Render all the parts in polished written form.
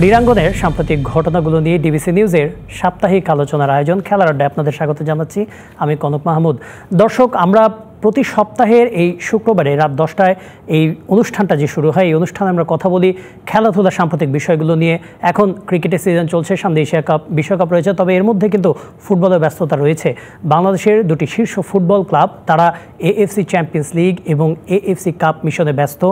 ক্রীড়াঙ্গনের সাম্প্রতিক ঘটনাগুলো নিয়ে ডিবিসি নিউজের সাপ্তাহিক আলোচনার আয়োজন খেলার আড্ডায় আপনাদের স্বাগত জানাচ্ছি। আমি কনক মাহমুদ। দর্শক, আমরা প্রতি সপ্তাহের এই শুক্রবারে রাত 10টায় এই অনুষ্ঠানটা যে শুরু হয়, এই অনুষ্ঠানে আমরা কথা বলি খেলাধুলা সাম্প্রতিক বিষয়গুলো নিয়ে। এখন ক্রিকেটের সিজন চলছে, সামনে এশিয়া কাপ, বিশ্বকাপ রয়েছে, তবে এর মধ্যে কিন্তু ফুটবলের ব্যস্ততা রয়েছে। বাংলাদেশের দুটি শীর্ষ ফুটবল ক্লাব তারা এএফসি চ্যাম্পিয়ন্স লিগ এবং এএফসি কাপ মিশনে ব্যস্ত।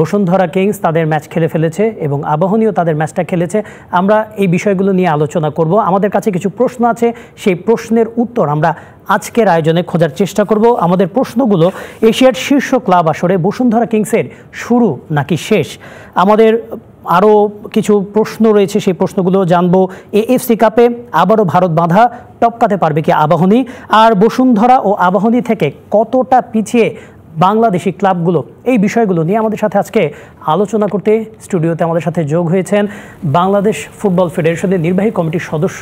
বসুন্ধরা কিংস তাদের ম্যাচ খেলে ফেলেছে এবং আবাহনীও তাদের ম্যাচটা খেলেছে। আমরা এই বিষয়গুলো নিয়ে আলোচনা করব। আমাদের কাছে কিছু প্রশ্ন আছে, সেই প্রশ্নের উত্তর আমরা আজকের আয়োজনে খোঁজার চেষ্টা করব। আমাদের প্রশ্নগুলো: এশিয়ার শীর্ষ ক্লাব আসরে বসুন্ধরা কিংসের শুরু নাকি শেষ? আমাদের আরও কিছু প্রশ্ন রয়েছে, সেই প্রশ্নগুলো জানবো। এএফসি কাপে আবারও ভারত বাঁধা টপকাতে পারবে কি আবাহনী? আর বসুন্ধরা ও আবাহনী থেকে কতটা পিছিয়ে বাংলাদেশি ক্লাবগুলো? এই বিষয়গুলো নিয়ে আমাদের সাথে আজকে আলোচনা করতে স্টুডিওতে আমাদের সাথে যোগ হয়েছেন বাংলাদেশ ফুটবল ফেডারেশনের নির্বাহী কমিটির সদস্য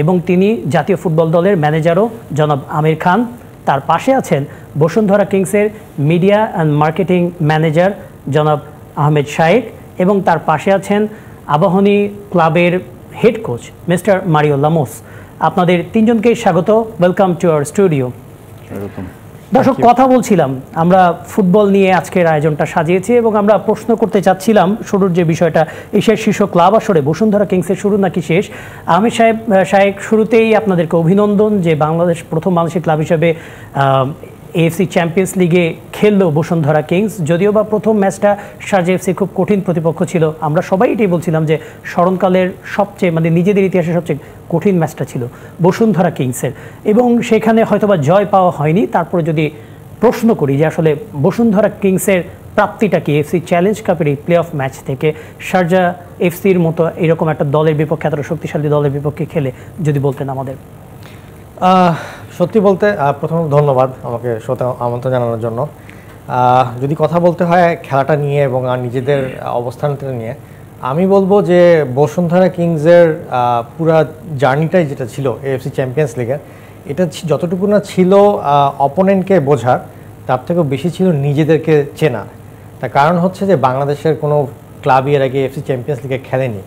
এবং তিনি জাতীয় ফুটবল দলের ম্যানেজারও জনাব আমির খান। তার পাশে আছেন বসুন্ধরা কিংসের মিডিয়া অ্যান্ড মার্কেটিং ম্যানেজার জনাব আহমেদ শায়েক এবং তার পাশে আছেন আবাহনী ক্লাবের হেড কোচ মিস্টার মারিও লামোস। আপনাদের তিনজনকেই স্বাগত। Welcome to our studio. দর্শক, কথা বলছিলাম, আমরা ফুটবল নিয়ে আজকের আয়োজনটা সাজিয়েছি এবং আমরা প্রশ্ন করতে চাচ্ছিলাম শুরুর যে বিষয়টা, এশিয়ার শীর্ষ ক্লাব আসরে বসুন্ধরা কিংসের শুরু নাকি শেষ? আমির সাহেব, শুরুতেই আপনাদেরকে অভিনন্দন যে বাংলাদেশ প্রথম বাংলাদেশি ক্লাব হিসেবে এএফসি চ্যাম্পিয়ন্স লিগে খেললো বসুন্ধরা কিংস। যদিও বা প্রথম ম্যাচটা শারজা এফসি খুব কঠিন প্রতিপক্ষ ছিল, আমরা সবাই এটাই বলছিলাম যে স্মরণকালের সবচেয়ে নিজেদের ইতিহাসে সবচেয়ে কঠিন ম্যাচটা ছিল বসুন্ধরা কিংসের, এবং সেখানে হয়তোবা জয় পাওয়া হয়নি। তারপরে যদি প্রশ্ন করি যে আসলে বসুন্ধরা কিংসের প্রাপ্তিটা কি এফসি চ্যালেঞ্জ কাপের এই প্লে অফ ম্যাচ থেকে শারজা এফসির মতো এরকম একটা দলের বিপক্ষে, এতটা শক্তিশালী দলের বিপক্ষে খেলে, যদি বলতেন আমাদের। সত্যি বলতে প্রথমে ধন্যবাদ আমাকে শোতে আমন্ত্রণ জানানোর জন্য। যদি কথা বলতে হয় খেলাটা নিয়ে এবং নিজেদের অবস্থানটা নিয়ে, আমি বলবো যে বসুন্ধরা কিংসের পুরা জার্নিটাই যেটা ছিল এএফসি চ্যাম্পিয়ন্স লিগের, এটা যতটুকু না ছিল অপোনেন্টকে বোঝার, তার থেকেও বেশি ছিল নিজেদেরকে চেনার। তার কারণ হচ্ছে যে বাংলাদেশের কোনো ক্লাবই এর আগে এএফসি চ্যাম্পিয়ন্স লিগে খেলেনি।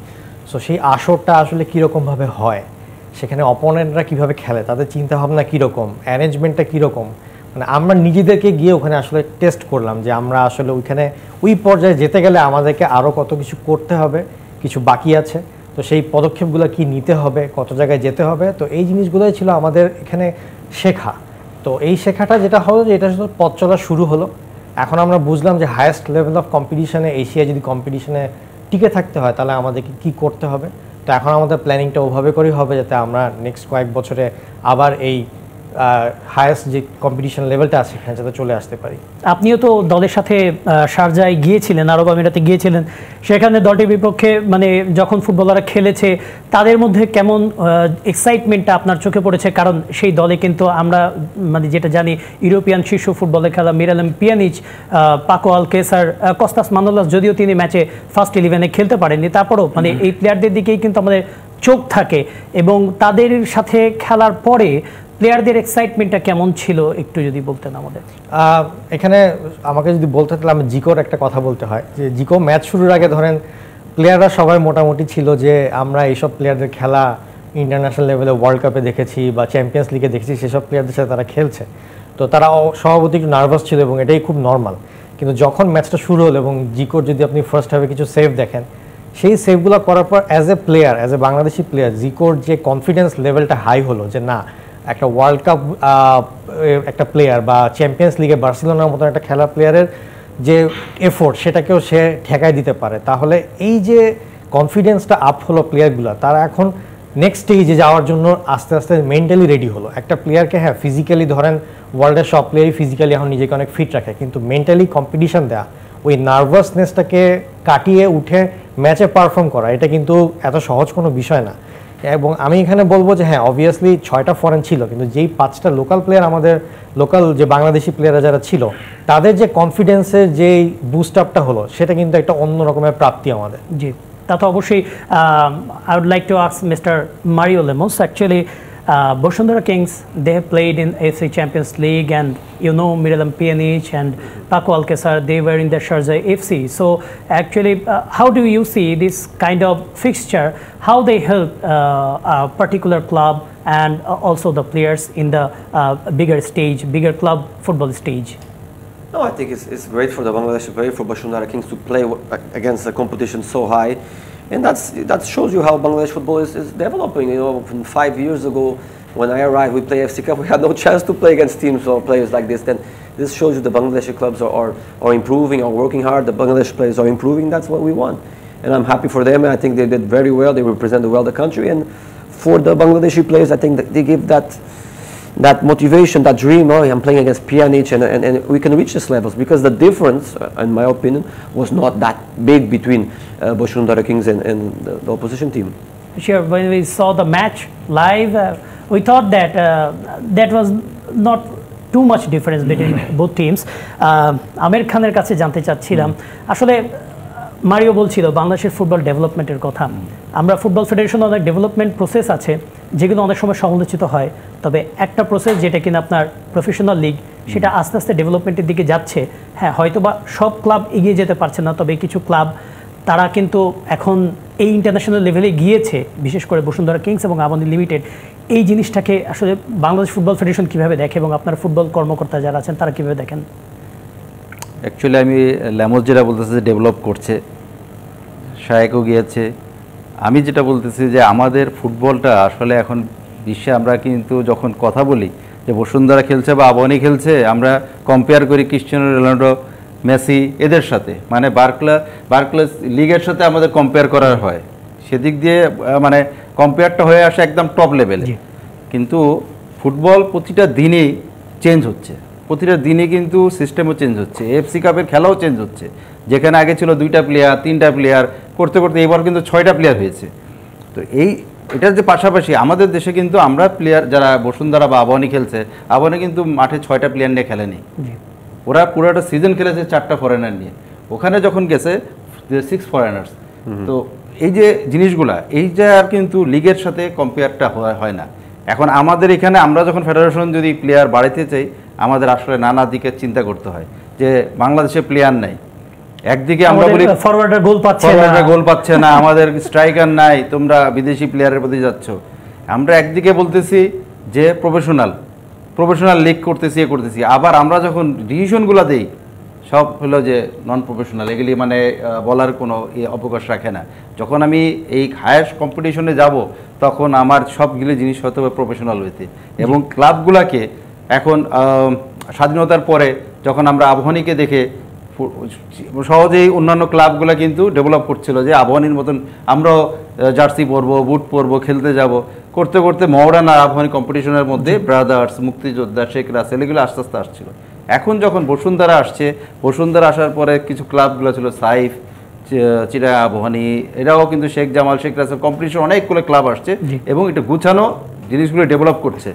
সো সেই আসরটা আসলে কীরকমভাবে হয়, সেখানে অপোনেন্টরা কীভাবে খেলে, তাদের চিন্তাভাবনা কীরকম, অ্যারেঞ্জমেন্টটা কীরকম, আমরা নিজেদেরকে গিয়ে ওখানে আসলে টেস্ট করলাম যে আমরা আসলে ওইখানে ওই পর্যায়ে যেতে গেলে আমাদেরকে আরও কত কিছু করতে হবে, কিছু বাকি আছে, তো সেই পদক্ষেপগুলো কি নিতে হবে, কত জায়গায় যেতে হবে। তো এই জিনিসগুলোই ছিল আমাদের এখানে শেখা। তো এই শেখাটা যেটা হলো যে এটা শুধু পথ চলা শুরু হলো। এখন আমরা বুঝলাম যে হায়েস্ট লেভেল অফ কম্পিটিশনে, এশিয়া যদি কম্পিটিশনে টিকে থাকতে হয় তাহলে আমাদেরকে কী করতে হবে। তো এখন আমাদের প্ল্যানিংটা ওভাবে করেই হবে যাতে আমরা নেক্সট কয়েক বছরে আবার এই হায়েস্ট যে কম্পিটিশন লেভেলটা আছে সেখানে যাতে চলে আসতে পারি। আপনিও তো দলের সাথে শারজায় গিয়েছিলেন, আরব আমিরাতে গিয়েছিলেন, সেখানে দলটির বিপক্ষে যখন ফুটবলাররা খেলেছে তাদের মধ্যে কেমন এক্সাইটমেন্টটা আপনার চোখে পড়েছে? কারণ সেই দলে কিন্তু আমরা যেটা জানি ইউরোপিয়ান শীর্ষ ফুটবলে খেলা মিরালেম পিয়ানিচ, পাকো আলকেসার, কস্তাস মানোলাস, যদিও তিনি ম্যাচে ফার্স্ট 11-এ খেলতে পারেননি, তারপরও এই প্লেয়ারদের দিকেই কিন্তু আমাদের চোখ থাকে এবং তাদের সাথে খেলার পরে প্লেয়ারদের এক্সাইটমেন্টটা কেমন ছিল একটু যদি বলতেন আমাদের। এখানে আমাকে যদি বলতে তাহলে আমি জিকোর একটা কথা বলতে হয় যে জিকো ম্যাচ শুরুর আগে ধরেন প্লেয়াররা সবাই মোটামুটি ছিল যে আমরা এইসব প্লেয়ারদের খেলা ইন্টারন্যাশনাল লেভেলে ওয়ার্ল্ড কাপে দেখেছি বা চ্যাম্পিয়ন্স লিগে দেখেছি, সেসব প্লেয়ারদের সাথে তারা খেলছে, তো তারা স্বভাবতই একটু নার্ভাস ছিল এবং এটাই খুব নর্মাল। কিন্তু যখন ম্যাচটা শুরু হলো এবং জিকোর যদি আপনি ফার্স্ট হাফে কিছু সেভ দেখেন, সেই সেভগুলো করার পর as a player, as a Bangladeshi player, জিকোর যে কনফিডেন্স লেভেলটা হাই হলো যে না, একটা ওয়ার্ল্ড কাপ একটা প্লেয়ার বা চ্যাম্পিয়ন্স লিগে বার্সেলোনার মতো একটা খেলা প্লেয়ারের যে এফোর্ট সেটাকেও সে ঠেকায় দিতে পারে। তাহলে এই যে কনফিডেন্সটা আপ হলো প্লেয়ারগুলো, তারা এখন নেক্সট স্টেজে যাওয়ার জন্য আস্তে আস্তে মেন্টালি রেডি হলো। একটা প্লেয়ারকে হ্যাঁ ফিজিক্যালি ধরেন ওয়ার্ল্ডের সব প্লেয়ারই ফিজিক্যালি এখন নিজেকে অনেক ফিট রাখে, কিন্তু মেন্টালি কম্পিটিশন দেওয়া, ওই নার্ভাসনেসটাকে কাটিয়ে উঠে ম্যাচে পারফর্ম করা, এটা কিন্তু এত সহজ কোনো বিষয় না। এবং আমি এখানে বলবো যে হ্যাঁ অবভিয়াসলি 6টা ফরেন ছিল, কিন্তু যেই 5টা লোকাল প্লেয়ার, আমাদের লোকাল যে বাংলাদেশি প্লেয়াররা যারা ছিল, তাদের যে কনফিডেন্সের যেই বুস্ট আপটা হলো সেটা কিন্তু একটা অন্য রকমের প্রাপ্তি আমাদের। জি, তা তো অবশ্যই। I would like to ask mister Mario Lemos, actually Bosundhara Kings, they have played in AFC Champions League, and you know Miralam Pjanic and Paco Alcacer, they were in the Sharjah FC. So actually, how do you see this kind of fixture, how they help a particular club and also the players in the bigger stage, bigger club football stage? No, I think it's great for the Bangladeshi player, for Bosundhara Kings to play against a competition so high. And that shows you how Bangladesh football is developing. You know, from 5 years ago, when I arrived, we play FC Cup, we had no chance to play against teams or players like this. Then this shows you the Bangladeshi clubs are improving, are working hard, the Bangladesh players are improving, that's what we want. And I'm happy for them, and I think they did very well, they represented well the country. And for the Bangladeshi players, I think that they give that motivation, that dream, oh, I'm playing against Pjanic and we can reach these levels, because the difference, in my opinion, was not that big between Bosundhara Kings and the opposition team. Sure, when we saw the match live, we thought that that was not too much difference between both teams. Amir Khaner কাছে জানতে চাচ্ছিলাম, আসলে Mario বলছিল বাংলাদেশের football ডেভেলপমেন্টের কথা। আমরা football ফেডারেশনে অনেক ডেভেলপমেন্ট প্রসেস আছে যেগুলো অনেক সময় সমালোচিত হয়, তবে একটা প্রসেস যেটা কিনা আপনার প্রফেশনাল লিগ, সেটা আস্তে আস্তে ডেভেলপমেন্টের দিকে যাচ্ছে। হ্যাঁ, হয়তোবা সব ক্লাব এগিয়ে যেতে পারছে না, তবে কিছু ক্লাব তারা কিন্তু এখন এই ইন্টারন্যাশনাল লেভেলে গিয়েছে, বিশেষ করে বসুন্ধরা কিংস এবং আবাহনী লিমিটেড। এই জিনিসটাকে আসলে বাংলাদেশ ফুটবল ফেডারেশন কীভাবে দেখে এবং আপনার ফুটবল কর্মকর্তা যারা আছেন তারা কীভাবে দেখেন? অ্যাকচুয়ালি আমি ল্যামোস যেটা বলতেছি যে ডেভেলপ করছে, শায়েকও গিয়েছে। আমি যেটা বলতেছি যে আমাদের ফুটবলটা আসলে এখন বিশ্বে আমরা কিন্তু যখন কথা বলি যে বসুন্ধরা খেলছে বা আবাহনী খেলছে, আমরা কম্পেয়ার করি ক্রিস্টিয়ানো রোনাল্ডো, মেসি এদের সাথে, মানে বার্কলেস লিগের সাথে আমাদের কম্পেয়ার করা হয়। সেদিক দিয়ে মানে কম্পেয়ারটা হয়ে আসে একদম টপ লেভেলে। কিন্তু ফুটবল প্রতিটা দিনই চেঞ্জ হচ্ছে, প্রতিটা দিনে কিন্তু সিস্টেমও চেঞ্জ হচ্ছে, এফসি কাপের খেলাও চেঞ্জ হচ্ছে। যেখানে আগে ছিল 2টা প্লেয়ার 3টা প্লেয়ার করতে করতে এবার কিন্তু 6টা প্লেয়ার হয়েছে। তো এটার যে পাশাপাশি আমাদের দেশে কিন্তু আমরা প্লেয়ার যারা বসুন্ধরা বা আবাহনী খেলছে, আবাহনী কিন্তু মাঠে 6টা প্লেয়ার নিয়ে খেলেনি, ওরা পুরোটা সিজন খেলেছে 4টা ফরেনার নিয়ে। ওখানে যখন গেছে 6 ফরেনার্স। তো এই যে জিনিসগুলা, এইটা আর কিন্তু লিগের সাথে কম্পেয়ারটা হয় না। এখন আমাদের এখানে আমরা যখন ফেডারেশন যদি প্লেয়ার বাড়াইতে চাই, আমাদের আসলে নানা দিকে চিন্তা করতে হয় যে বাংলাদেশে প্লেয়ার নাই, একদিকে আমরা বলি ফরওয়ার্ডার গোল পাচ্ছে না, আমাদের স্ট্রাইকার নাই, তোমরা বিদেশি প্লেয়ারের প্রতি যাচ্ছ। আমরা একদিকে বলতেছি যে প্রফেশনাল লিগ করতেছি, আবার আমরা যখন ডিসিশনগুলো দেই সব হলো যে নন প্রফেশনাল, এগুলি মানে বলার কোনো অবকাশ রাখে না। যখন আমি এই হায়ার কম্পিটিশনে যাব, তখন আমার সবগুলি জিনিস হতে হবে প্রফেশনাল হইতে। এবং ক্লাবগুলোকে এখন স্বাধীনতার পরে যখন আমরা আবাহনীকে দেখে সহজেই অন্যান্য ক্লাবগুলো কিন্তু ডেভেলপ করছিল, যে আবাহনীর মতন আমরাও জার্সি পরবো, বুট পরবো, খেলতে যাব, করতে করতে মডার্ন আর আবাহনী কম্পিটিশনের মধ্যে ব্রাদার্স, মুক্তিযোদ্ধা, শেখ রাসেল এগুলো আস্তে আস্তে আসছিল। এখন যখন বসুন্ধরা আসছে, বসুন্ধরা আসার পরে কিছু ক্লাবগুলো ছিল সাইফ, চিরা আবাহনী, এরাও কিন্তু শেখ জামাল, শেখ রাসেল কম্পিটিশন অনেকগুলো ক্লাব আসছে এবং এটা গুছানো জিনিসগুলো ডেভেলপ করছে।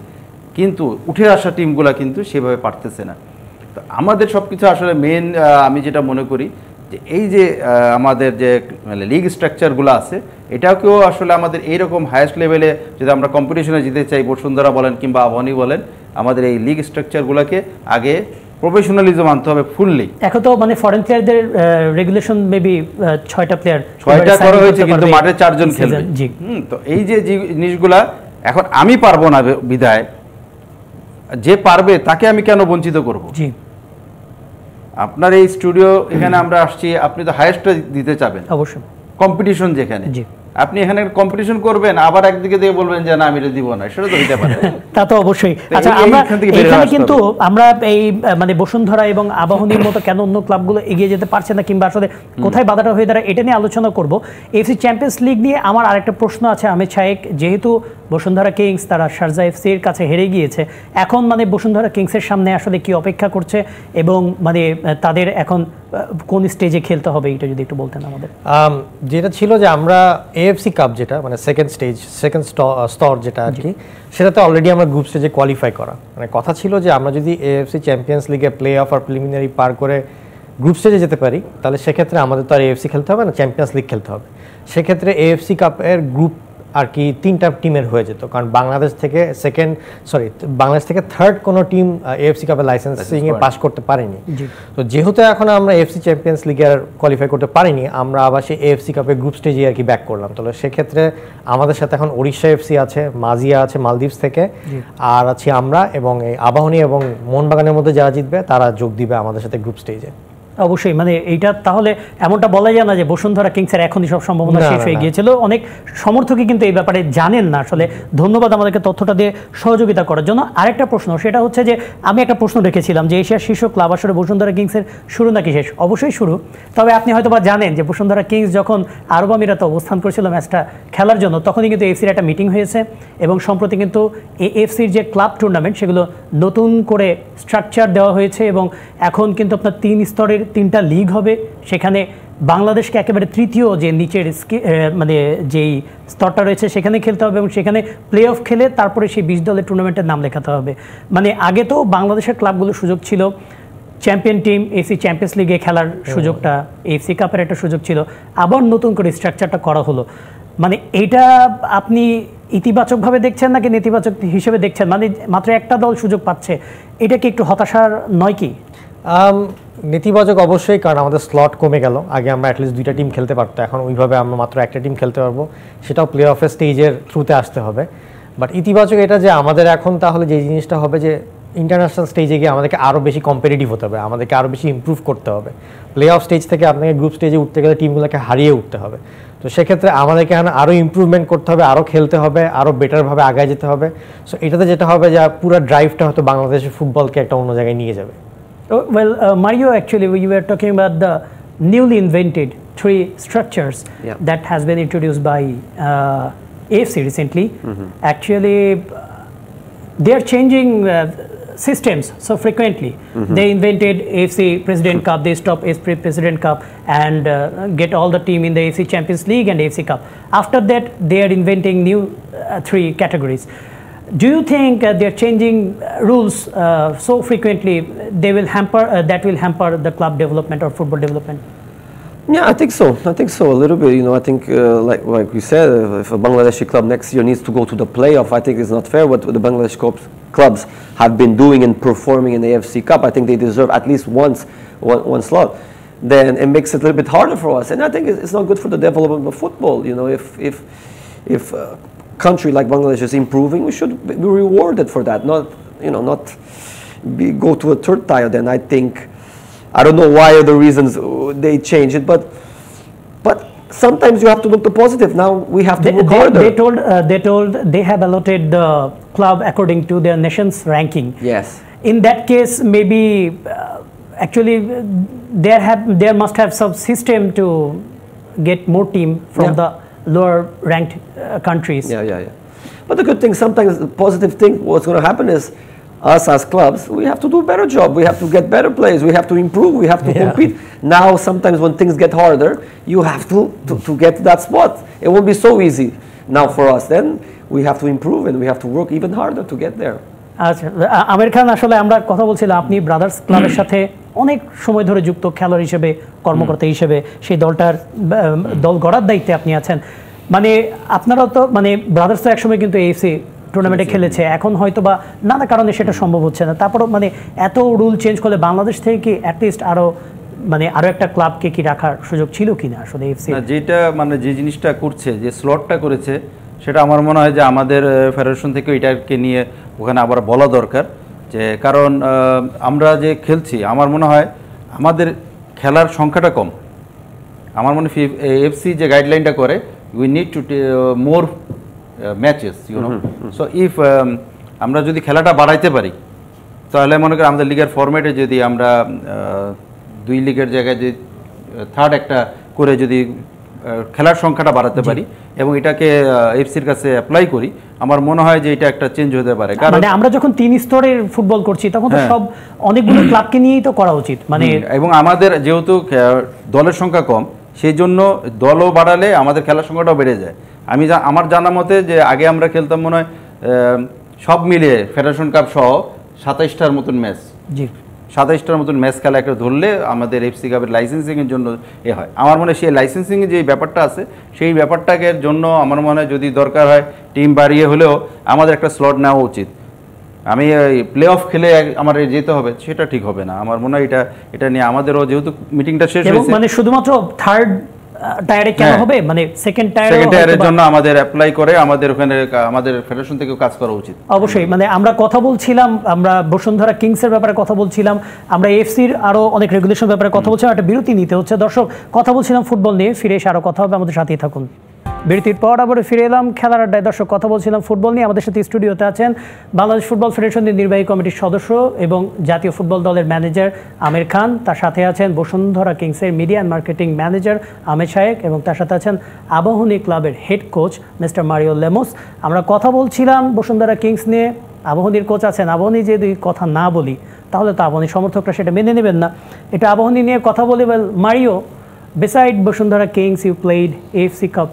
কিন্তু উঠে আসা টিমগুলো কিন্তু সেভাবে পারতেছে না। তো আমাদের সব কিছু আসলে মেন আমি যেটা মনে করি যে এই যে আমাদের যে লিগ স্ট্রাকচারগুলো আছে, এটাকেও আসলে আমাদের এইরকম হায়েস্ট লেভেলে যদি আমরা কম্পিটিশনে যেতে চাই, বসুন্ধরা বলেন কিংবা আবাহনী বলেন, আমাদের এই লিগ স্ট্রাকচারগুলোকে আগে প্রফেশনালিজম আনতে হবে ফুললি। এখন তো মানে ফরেন প্লেয়ারদের রেগুলেশন মেবি 6টা প্লেয়ার 6টা করা হয়েছে, কিন্তু মাঠে 4 জন খেলবে। তো এই যে জিনিসগুলা এখন আমি পারবো না বিদায়, যে পারবে তাকে আমি কেন বঞ্চিত করব? জি, আপনার এই স্টুডিও এখানে আমরা আসছি, আপনি তো হাইয়েস্টটা দিতে চাবেন অবশ্যই, কম্পিটিশন যেখানে। জি, আপনি এখানে কম্পিটিশন করবেন, আবার একদিকে দিয়ে বলবেন যে না আমি এটা দিব না, সেটা তো হতে পারে। তা তো অবশ্যই। আচ্ছা, আমরা এখানে কিন্তু আমরা এই মানে বসুন্ধরা এবং আবাহনীর মতো কেন অন্য ক্লাবগুলো এগিয়ে যেতে পারছে না, কিংবা আসলে কোথায় বাধাটা হয়ে দাঁড়ায়, এটা নিয়ে আলোচনা করব। এফসি চ্যাম্পিয়ন্স লিগ নিয়ে আমার আরেকটা প্রশ্ন আছে আহমেদ শায়েক, যেহেতু বসুন্ধরা কিংস তারা শারজা এফসির কাছে হেরে গিয়েছে, এখন মানে বসুন্ধরা কিংসের সামনে আসলে কি অপেক্ষা করছে এবং মানে তাদের এখন কোন স্টেজে খেলতে হবে, এটা যদি একটু বলতেন আমাদের। যেটা ছিল যে আমরা এএফসি কাপ যেটা মানে সেকেন্ড স্তর যেটা আর কি, সেটাতে অলরেডি আমরা গ্রুপ স্টেজে কোয়ালিফাই করা, মানে কথা ছিল যে আমরা যদি এএফসি চ্যাম্পিয়ন্স লিগে প্লে অফ আর প্রিলিমিনারি পার করে গ্রুপ স্টেজে যেতে পারি, তাহলে সেক্ষেত্রে আমাদের তো আর এএফসি খেলতে হবে না, চ্যাম্পিয়ন্স লিগ খেলতে হবে। সেক্ষেত্রে এএফসি কাপের গ্রুপ আর কি 3টা টিমের হয়ে যেত, কারণ বাংলাদেশ থেকে থার্ড কোনো টিম এএফসি কাপের লাইসেন্সিং এ পাস করতে পারেনি। তো যেহেতু এখন আমরা এফসি চ্যাম্পিয়ন্স লিগের কোয়ালিফাই করতে পারিনি, আমরা আবার সেই এএফসি কাপের গ্রুপ স্টেজে আর কি ব্যাক করলাম। তাহলে সেক্ষেত্রে আমাদের সাথে এখন ওড়িশা এফসি আছে, মাজিয়া আছে মালদ্বীপস থেকে, আর আছি আমরা, এবং এই আবাহনী এবং মোহনবাগানের মধ্যে যারা জিতবে তারা যোগ দিবে আমাদের সাথে গ্রুপ স্টেজে। অবশ্যই, মানে এইটা তাহলে এমনটা বলা যায় না যে বসুন্ধরা কিংসের এখনই সব সম্ভাবনা শেষ হয়ে গিয়েছিল। অনেক সমর্থকই কিন্তু এই ব্যাপারে জানেন না। আসলে ধন্যবাদ আমাদেরকে তথ্যটা দিয়ে সহযোগিতা করার জন্য। আরেকটা প্রশ্ন, সেটা হচ্ছে যে আমি একটা প্রশ্ন রেখেছিলাম যে এশিয়ার শীর্ষ ক্লাব আসলে বসুন্ধরা কিংসের শুরু নাকি শেষ? অবশ্যই শুরু। তবে আপনি হয়তো বা জানেন যে বসুন্ধরা কিংস যখন আরব আমিরাতে অবস্থান করেছিল ম্যাচটা খেলার জন্য, তখনই কিন্তু এফসির একটা মিটিং হয়েছে, এবং সম্প্রতি কিন্তু এফসির যে ক্লাব টুর্নামেন্ট সেগুলো নতুন করে স্ট্রাকচার দেওয়া হয়েছে, এবং এখন কিন্তু আপনার 3 স্তরের 3টা লিগ হবে। সেখানে বাংলাদেশকে একেবারে তৃতীয় যে নিচের মানে যেই স্তরটা রয়েছে সেখানে খেলতে হবে, এবং সেখানে প্লে অফ খেলে তারপরে সেই 20 দলের টুর্নামেন্টের নাম লেখাতে হবে। মানে আগে তো বাংলাদেশের ক্লাবগুলোর সুযোগ ছিল চ্যাম্পিয়ন টিম এফসি চ্যাম্পিয়ন্স লিগে খেলার সুযোগটা, এফসি কাপের একটা সুযোগ ছিল, আবার নতুন করে স্ট্রাকচারটা করা হলো। মানে এইটা আপনি ইতিবাচকভাবে দেখছেন নাকি নেতিবাচক হিসেবে দেখছেন? মানে মাত্র একটা দল সুযোগ পাচ্ছে, এটা কি একটু হতাশার নয় কি? নেতিবাচক অবশ্যই, কারণ আমাদের স্লট কমে গেল। আগে আমরা অ্যাটলিস্ট 2টা টিম খেলতে পারতো, এখন ওইভাবে আমরা মাত্র একটা টিম খেলতে পারবো, সেটাও প্লে অফের স্টেজের থ্রুতে আসতে হবে। বাট ইতিবাচক এটা যে আমাদের এখন তাহলে যে জিনিসটা হবে যে ইন্টারন্যাশনাল স্টেজে গিয়ে আমাদেরকে আরও বেশি কম্পিটিটিভ হতে হবে, আমাদেরকে আরও বেশি ইমপ্রুভ করতে হবে। প্লে অফ স্টেজ থেকে আপনাকে গ্রুপ স্টেজে উঠতে গেলে টিমগুলোকে হারিয়ে উঠতে হবে। তো সেক্ষেত্রে আমাদেরকে এখন আরও ইমপ্রুভমেন্ট করতে হবে, আরও খেলতে হবে, আরও বেটারভাবে আগায় যেতে হবে। সো এটাতে যেটা হবে যে পুরো ড্রাইভটা হয়তো বাংলাদেশের ফুটবলকে একটা অন্য জায়গায় নিয়ে যাবে। Well, Mario, actually, we were talking about the newly invented 3 structures that has been introduced by AFC recently. Actually, they are changing systems so frequently. They invented AFC President Cup, they stopped AFC President Cup and get all the team in the AFC Champions League and AFC Cup. After that, they are inventing new 3 categories. Do you think they're changing rules so frequently they will hamper that will hamper the club development or football development? Yeah, I think so. I think so a little bit. You know, I think like we said, if a Bangladeshi club next year needs to go to the playoff, I think it's not fair what the Bangladesh clubs have been doing and performing in the AFC Cup. I think they deserve at least one slot. Then it makes it a little bit harder for us, and I think it's not good for the development of football. You know, if country like Bangladesh is improving, we should be rewarded for that, not go to a third tier. Then I think, I don't know why are the reasons they change it, but sometimes you have to look the positive. Now we have to look harder. They told they have allotted the club according to their nation's ranking. Yes. In that case, maybe actually there must have some system to get more team from the lower ranked countries. Yeah. But the good thing, sometimes the positive thing, what's going to happen is us as clubs, we have to do a better job. We have to get better players. We have to improve. We have to compete. Now, sometimes when things get harder, you have to get to that spot. It won't be so easy now for us. Then we have to improve and we have to work even harder to get there. আচ্ছা, আমির খান, আসলে আমরা কথা বলছিলাম, আপনি brothers ক্লাবের সাথে অনেক সময় ধরে যুক্ত খেলোয়াড় হিসেবে, কর্মকর্তা হিসেবে, সেই দল গড়ার দায়িত্বে আপনি আছেন। মানে আপনারা তো মানে ব্রাদার্স তো একসময় কিন্তু এএফসি টুর্নামেন্টে খেলেছে, এখন হয়তো বা নানা কারণে সেটা সম্ভব হচ্ছে না। তারপরও মানে এত রুল চেঞ্জ করলে বাংলাদেশ থেকে কি অ্যাটলিস্ট আরও একটা ক্লাবকে কি রাখার সুযোগ ছিল কিনা আসলে এএফসি? যেটা মানে যে জিনিসটা করছে, যে স্লটটা করেছে, সেটা আমার মনে হয় যে আমাদের ফেডারেশন থেকে এটাকে নিয়ে ওখানে আবার বলা দরকার। যে কারণ আমরা যে খেলছি, আমার মনে হয় আমাদের খেলার সংখ্যাটা কম। আমার মনে হয় এফসি যে গাইডলাইনটা করে, we need to more matches, you know. So if আমরা যদি খেলাটা বাড়াইতে পারি, তাহলে মনে করি আমাদের লিগের ফরম্যাটে যদি আমরা 2 লিগের জায়গায় যে থার্ড একটা করে যদি খেলার সংখ্যাটা বাড়াতে পারি এবং এটাকে এফসির কাছে অ্যাপ্লাই করি, আমার মনে হয় যে এটা একটা চেঞ্জ হতে পারে। কারণ মানে আমরা যখন 3 স্তরের ফুটবল করছি তখন তো সব অনেকগুলো ক্লাবকে নিয়েই তো করা উচিত। মানে এবং আমাদের যেহেতু দলের সংখ্যা কম, সেই জন্য দলও বাড়ালে আমাদের খেলার সংখ্যাটাও বেড়ে যায়। আমার জানা মতে যে আগে আমরা খেলতাম মনে হয় সব মিলিয়ে ফেডারেশন কাপ সহ 27টার মতন ম্যাচ। জি, 27টার মতন ম্যাচ খেলা একটা ধরলে আমাদের এফসি কাপের লাইসেন্সিংয়ের জন্য হয়। আমার মনে হয় সেই লাইসেন্সিংয়ের যে ব্যাপারটা আছে সেই ব্যাপারটাকে জন্য আমার মনে হয় যদি দরকার হয় টিম বাড়িয়ে হলেও আমাদের একটা স্লট নেওয়া উচিত। আমি প্লে অফ খেলে আমার যেতে হবে সেটা ঠিক হবে না। আমার মনে হয় এটা নিয়ে আমাদেরও যেহেতু মিটিংটা শেষ হয়েছে, মানে শুধুমাত্র থার্ড টায়ারে কেন হবে, মানে সেকেন্ড টায়ারের জন্য আমাদের অ্যাপ্লাই করে আমাদের ওখানে আমাদের ফেডারেশন থেকেও কাজ করা উচিত। অবশ্যই, মানে আমরা কথা বলছিলাম, আমরা বসুন্ধরা কিংসের ব্যাপারে কথা বলছিলাম, আমরা এফসির আরো অনেক রেগুলেশন ব্যাপারে কথা বলছিলাম, একটা বিরতি নিতে হচ্ছে। দর্শক, কথা বলছিলাম ফুটবল নিয়ে, ফিরে এসে আরো কথা হবে, আমাদের সাথেই থাকুন। বিরতির পর আবার ফিরে এলাম খেলার আড্ডায়। দর্শক, কথা বলছিলাম ফুটবল নিয়ে। আমাদের সাথে স্টুডিওতে আছেন বাংলাদেশ ফুটবল ফেডারেশনের নির্বাহী কমিটির সদস্য এবং জাতীয় ফুটবল দলের ম্যানেজার আমির খান। তার সাথে আছেন বসুন্ধরা কিংসের media and marketing manager Ahmed Shayek এবং তার সাথে আছেন আবাহনী ক্লাবের head coach mister Mario Lemos. আমরা কথা বলছিলাম বসুন্ধরা কিংস নিয়ে। আবাহনীর কোচ আছেন। আবাহনী যদি কথা না বলি তাহলে তো আবাহনী সমর্থকরা সেটা মেনে নেবেন না। এটা আবাহনী নিয়ে কথা বলি। Mario, beside Bosundhara Kings, you played AFC Cup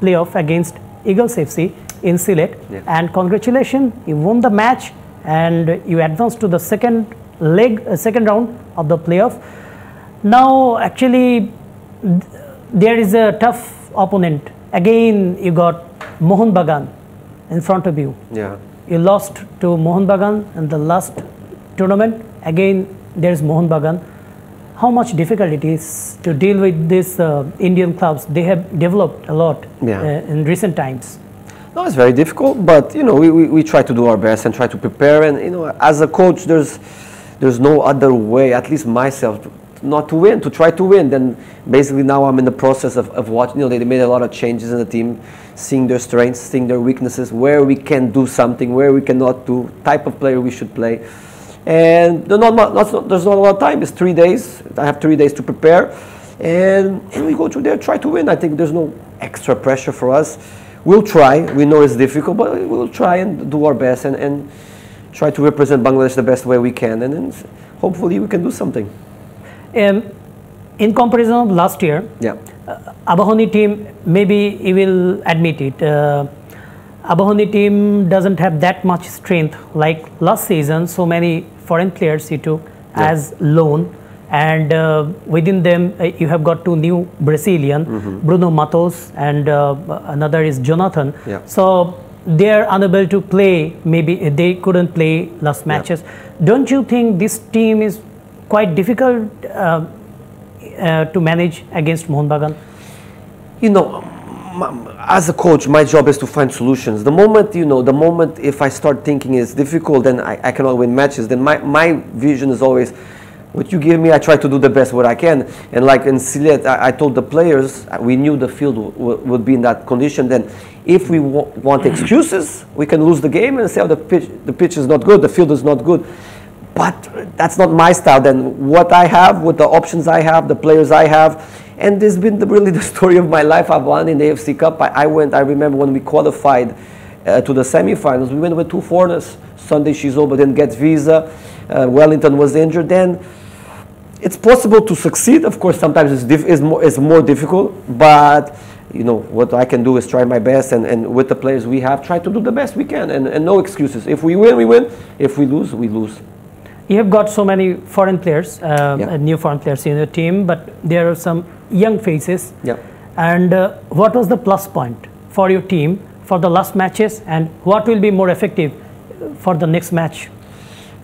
playoff against Eagles FC in Sylhet, and congratulations, you won the match and you advanced to the second round of the playoff. Now actually there is a tough opponent. Again you got Mohun Bagan in front of you. You lost to Mohun Bagan in the last tournament. Again there is Mohun Bagan. How much difficult it is to deal with these Indian clubs? They have developed a lot in recent times. No, it's very difficult, but you know we try to do our best and try to prepare. And you know, as a coach, there's no other way. At least myself, not to win, to try to win. Then basically now I'm in the process of watching. You know, they made a lot of changes in the team, seeing their strengths, seeing their weaknesses, where we can do something, where we cannot do, type of player we should play. And there's not a lot of time. It's 3 days. I have 3 days to prepare, and we go through there, try to win. I think there's no extra pressure for us. We'll try. We know it's difficult, but we'll try and do our best and try to represent Bangladesh the best way we can, and then hopefully we can do something. In comparison of last year, Abahoni team, maybe you will admit it, Abahoni team doesn't have that much strength like last season. So many foreign players you took as loan, and within them you have got 2 new Brazilian, Bruno Matos and another is Jonathan. So they are unable to play. Maybe they couldn't play last matches. Don't you think this team is quite difficult to manage against Mohun Bagan? You know, as a coach, my job is to find solutions. The moment if I start thinking it's difficult, then I cannot win matches, then my vision is always, what you give me, I try to do the best what I can. And like in Sylhet, I told the players, we knew the field would be in that condition. Then if we want excuses, we can lose the game and say, oh, the pitch is not good, the field is not good. But that's not my style. Then what I have, with the options I have, the players I have, and this has been really the story of my life. I've won in the AFC Cup. I remember when we qualified to the semi-finals, we went with 2 foreigners. Sunday Shizoba didn't get visa. Wellington was injured. Then it's possible to succeed. Of course, sometimes it's more difficult, but you know, what I can do is try my best, and with the players we have, try to do the best we can, and no excuses. If we win, we win. If we lose, we lose. You have got so many foreign players, new foreign players in your team, but there are some young faces. And what was the plus point for your team for the last matches, and what will be more effective for the next match?